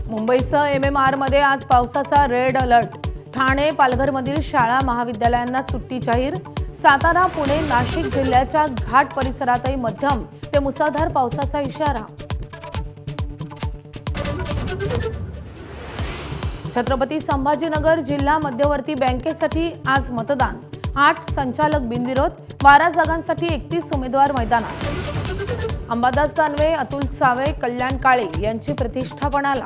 मुंबईसह MMR मध्ये आज पावसाचा रेड अलर्ट। ठाणे पालघरमधील शाळा महाविद्यालयांना सुट्टी जाहीर। सातारा पुणे नाशिक जिल्ह्याच्या घाट परिसरातही मध्यम ते मुसळधार पावसाचा इशारा। छत्रपती संभाजीनगर जिल्हा मध्यवर्ती बँकेसाठी आज मतदान। 8 संचालक बिनविरोध। 12 जागांसाठी 31 उमेदवार मैदानात। अंबादास दानवे, अतुल सावे, कल्याण काळे यांची प्रतिष्ठा पणाला।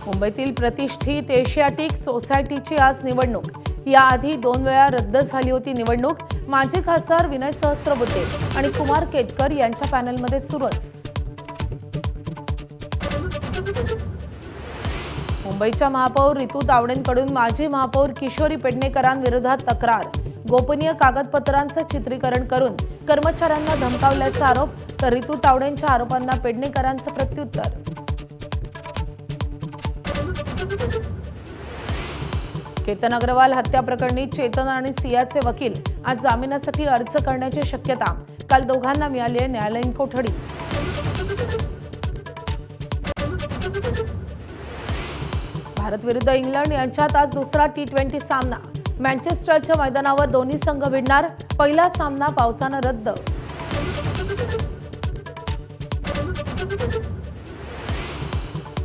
मुंबईतील प्रतिष्ठित एशियाटिक सोसायटीची आज निवडणूक। याआधी 2 वेळा रद्द झाली होती निवडणूक। माजी खासदार विनय सहस्त्रबुद्धे आणि कुमार केतकर यांच्या पॅनलमध्ये चुरस। मुंबईच्या महापौर रितू तावडेंकडून माजी महापौर किशोरी पेडणेकरांविरोधात तक्रार। गोपनीय कागदपत्रांचं चित्रीकरण करून कर्मचाऱ्यांना धमकावल्याचा आरोप, तर रितू तावडेंच्या आरोपांना पेडणेकरांचं प्रत्युत्तर। केतन अग्रवाल हत्या प्रकरणी चेतन आणि सियाचे वकील आज जामिनासाठी अर्ज करण्याची शक्यता। काल दोघांना मिळाली आहे न्यायालयीन कोठडी। भारत विरुद्ध इंग्लंड यांच्यात आज दुसरा T20 सामना। मँचेस्टरच्या मैदानावर दोन्ही संघ भिडणार। पहिला सामना पावसानं रद्द।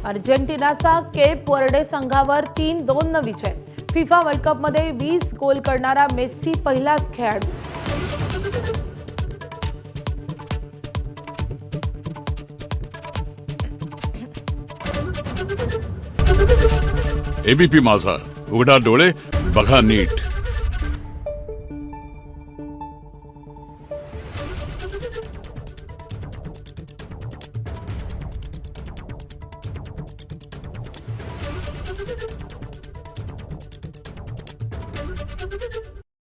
अर्जेंटिनाचा केप वर्डे संघावर 3-2 न विजय। फिफा वर्ल्ड कप मध्ये 20 गोल करणारा मेस्सी पहिलाच खेळाडू। एबीपी माझा, उघडा डोळे बघा नीट।